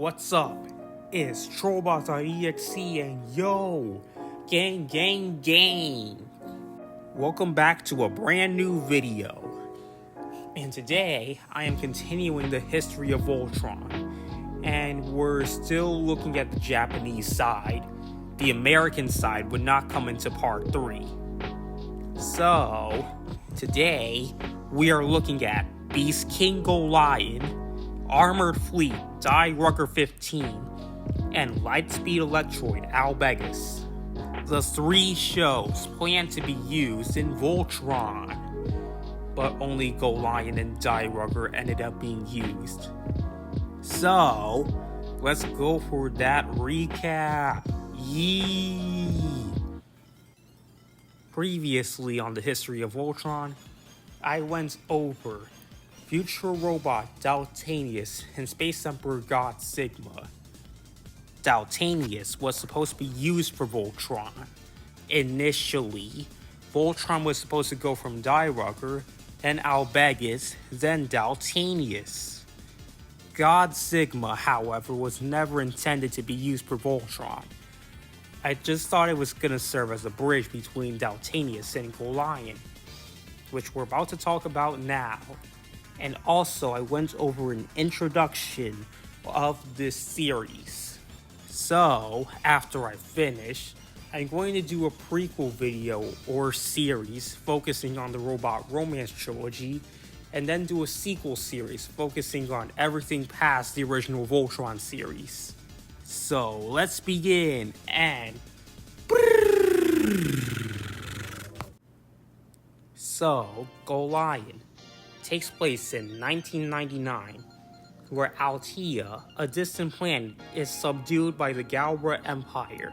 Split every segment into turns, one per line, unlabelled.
what's up? It's Trollbot.exe and yo, gang. Welcome back to a brand new video. And today, I am continuing the history of Voltron. And we're still looking at the Japanese side. The American side would not come into part 3. So, today, we are looking at Beast King Golion, Armored Fleet Die Rucker 15, and Lightspeed Electroid Albegus. The 3 shows planned to be used in Voltron, but only Golion and Die Rucker ended up being used. So, let's go for that recap. Yee! Previously on the history of Voltron, I went over Future Robot Daltanius and Space Emperor God Sigma. Daltanius was supposed to be used for Voltron. Initially, Voltron was supposed to go from Die Rucker, then Albegus, then Daltanius. God Sigma, however, was never intended to be used for Voltron. I just thought it was going to serve as a bridge between Daltanius and Golion, which we're about to talk about now. And also, I went over an introduction of this series. So, after I finish, I'm going to do a prequel video or series focusing on the Robot Romance Trilogy, and then do a sequel series focusing on everything past the original Voltron series. So, let's begin, and... So, Golion takes place in 1999, where Altea, a distant planet, is subdued by the Galra Empire.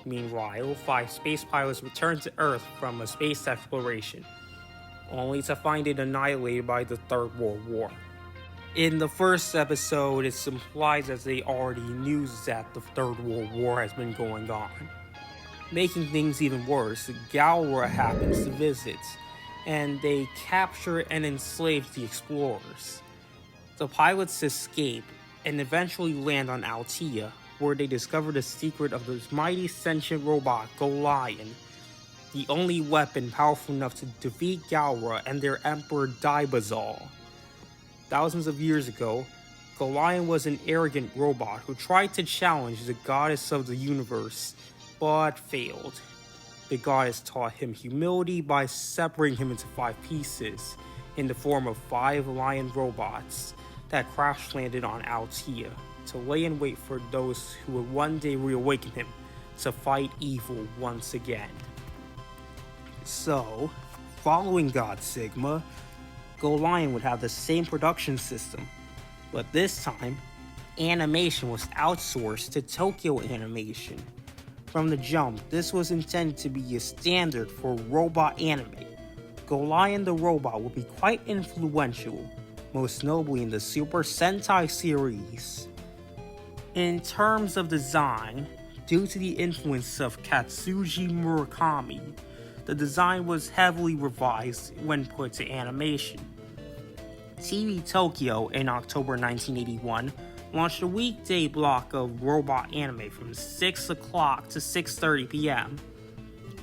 Meanwhile, 5 space pilots return to Earth from a space exploration, only to find it annihilated by the Third World War. In the first episode, it's implied that they already knew that the Third World War has been going on. Making things even worse, Galra happens to visit, and they capture and enslave the explorers. The pilots escape and eventually land on Altea, where they discover the secret of the mighty sentient robot Golion, the only weapon powerful enough to defeat Galra and their emperor Dibazal. Thousands of years ago, Golion was an arrogant robot who tried to challenge the goddess of the universe, but failed. The goddess taught him humility by separating him into 5 pieces, in the form of 5 lion robots that crash-landed on Altea, to lay in wait for those who would one day reawaken him to fight evil once again. So, following God Sigma, Golion would have the same production system, but this time, animation was outsourced to Tokyo Animation. From the jump, this was intended to be a standard for robot anime. Golion the robot would be quite influential, most notably in the Super Sentai series. In terms of design, due to the influence of Katsuji Murakami, the design was heavily revised when put to animation. TV Tokyo in October 1981 launched a weekday block of robot anime from 6 o'clock to 6:30 p.m.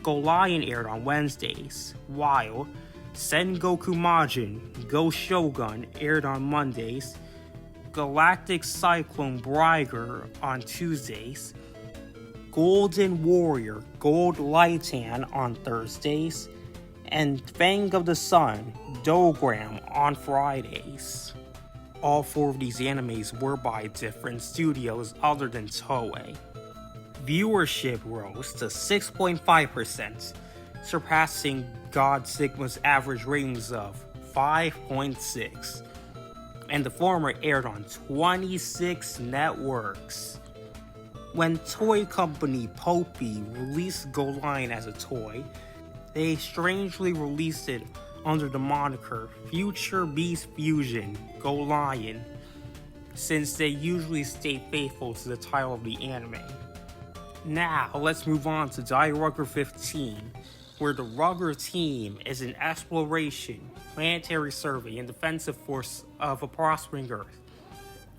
Golion aired on Wednesdays, while Sengoku Majin Go Shogun aired on Mondays, Galactic Cyclone Braiger on Tuesdays, Golden Warrior Gold Lightan on Thursdays, and Fang of the Sun Dogram on Fridays. All 4 of these animes were by different studios other than Toei. Viewership rose to 6.5%, surpassing God Sigma's average ratings of 5.6, and the former aired on 26 networks. When toy company Popey released Golion as a toy, they strangely released it under the moniker Future Beast Fusion Golion, since they usually stay faithful to the title of the anime. Now, let's move on to Die Rucker 15, where the Rucker team is an exploration, planetary survey, and defensive force of a prospering Earth.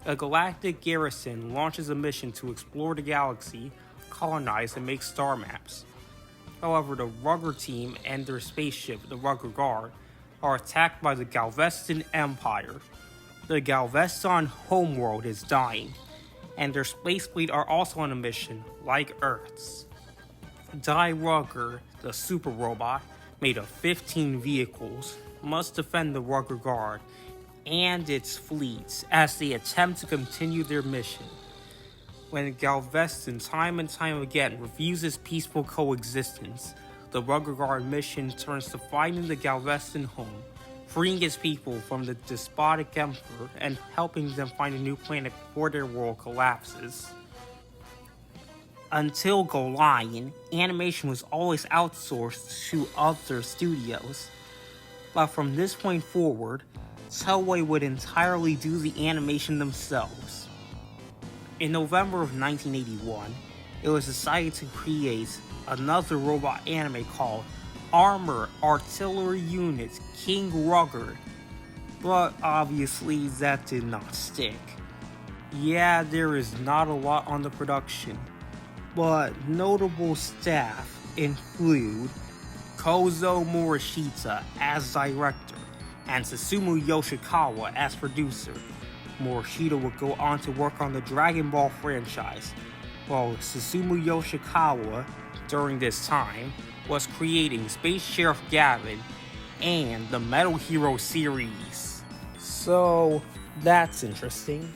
A galactic garrison launches a mission to explore the galaxy, colonize, and make star maps. However, the Rugger team and their spaceship, the Rugger Guard, are attacked by the Galveston Empire. The Galveston homeworld is dying, and their space fleet are also on a mission, like Earth's. Die Rugger, the super robot, made of 15 vehicles, must defend the Rugger Guard and its fleets as they attempt to continue their mission. When Galveston time and time again refuses peaceful coexistence, the Rugger Guard mission turns to finding the Galveston home, freeing its people from the despotic emperor and helping them find a new planet before their world collapses. Until Go Lion, animation was always outsourced to other studios. But from this point forward, Toei would entirely do the animation themselves. In November of 1981, it was decided to create another robot anime called Armor Artillery Unit King Rugger, but obviously that did not stick. Yeah, there is not a lot on the production, but notable staff include Kozo Morishita as director and Susumu Yoshikawa as producer. Morishita would go on to work on the Dragon Ball franchise, while Susumu Yoshikawa, during this time, was creating Space Sheriff Gavin and the Metal Hero series. So, that's interesting.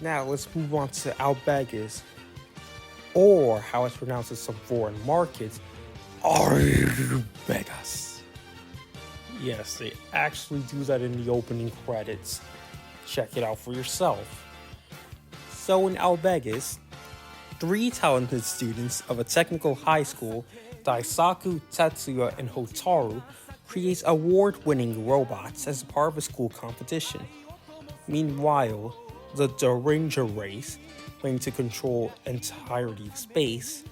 Now let's move on to Albegas, or how it's pronounced in some foreign markets, Albegas. Yes, they actually do that in the opening credits. Check it out for yourself. So in Albegas, 3 talented students of a technical high school, Daisaku, Tetsuya, and Hotaru, create award-winning robots as part of a school competition. Meanwhile, the Deringer race, claiming to control entirety of space,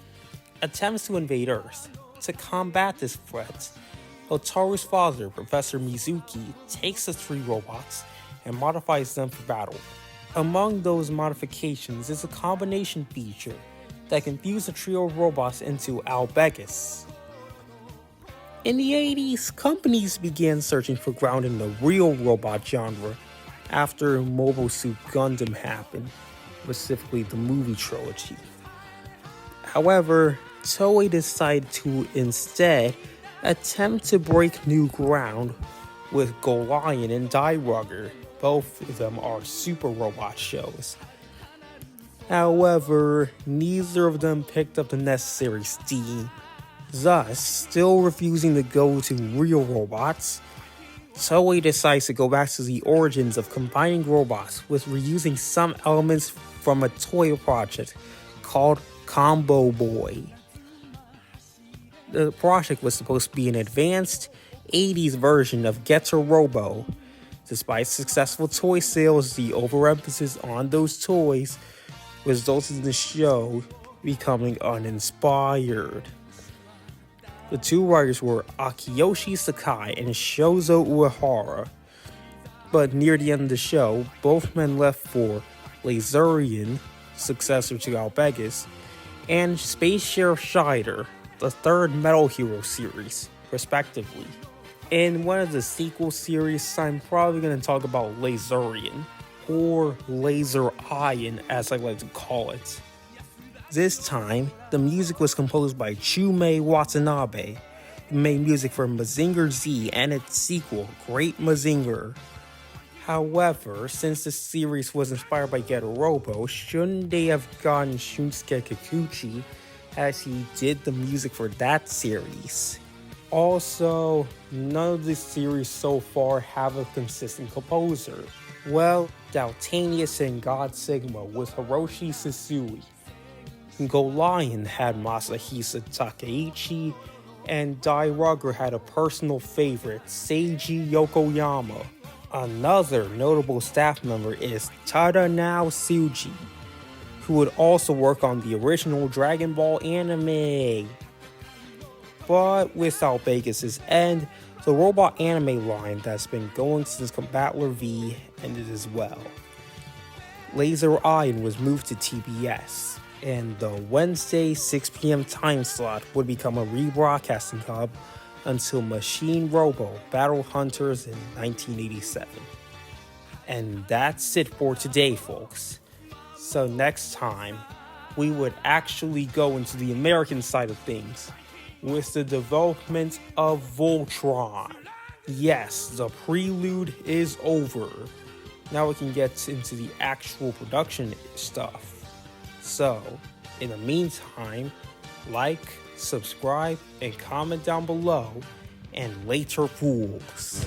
attempts to invade Earth. To combat this threat, Hotaru's father, Professor Mizuki, takes the 3 robots and modifies them for battle. Among those modifications is a combination feature that can fuse the trio of robots into Albegas. In the 80s, companies began searching for ground in the real robot genre after Mobile Suit Gundam happened, specifically the movie Trilogy. However, Toei decided to instead attempt to break new ground with Go Lion and Die Rugger. Both of them are super robot shows. However, neither of them picked up the necessary steam. Thus, still refusing to go to real robots, Toei decides to go back to the origins of combining robots with reusing some elements from a toy project called Combo Boy. The project was supposed to be an advanced 80s version of Getter Robo. Despite successful toy sales, the overemphasis on those toys resulted in the show becoming uninspired. The 2 writers were Akiyoshi Sakai and Shozo Uehara, but near the end of the show, both men left for Laserian, successor to Albegas, and Space Sheriff Scheider, the 3rd Metal Hero series, respectively. In one of the sequel series, I'm probably going to talk about Laserian, or Laser Iron as I like to call it. This time, the music was composed by Chumei Watanabe, who made music for Mazinger Z and its sequel, Great Mazinger. However, since the series was inspired by Getter Robo, shouldn't they have gotten Shunsuke Kikuchi, as he did the music for that series? Also, none of the series so far have a consistent composer. Well, Daltanius and God Sigma with Hiroshi Susui. Go Lion had Masahisa Takeichi, and Dai Rugger had a personal favorite, Seiji Yokoyama. Another notable staff member is Tadanao Tsuji, who would also work on the original Dragon Ball anime. But without Vegas' end, the robot anime line that's been going since Combattler V ended as well. Laser Iron was moved to TBS, and the Wednesday 6 p.m. time slot would become a rebroadcasting hub until Machine Robo Battle Hunters in 1987. And that's it for today, folks. So next time, we would actually go into the American side of things with the development of Voltron. Yes, the prelude is over. Now we can get into the actual production stuff. So, in the meantime, like, subscribe, and comment down below, and later fools.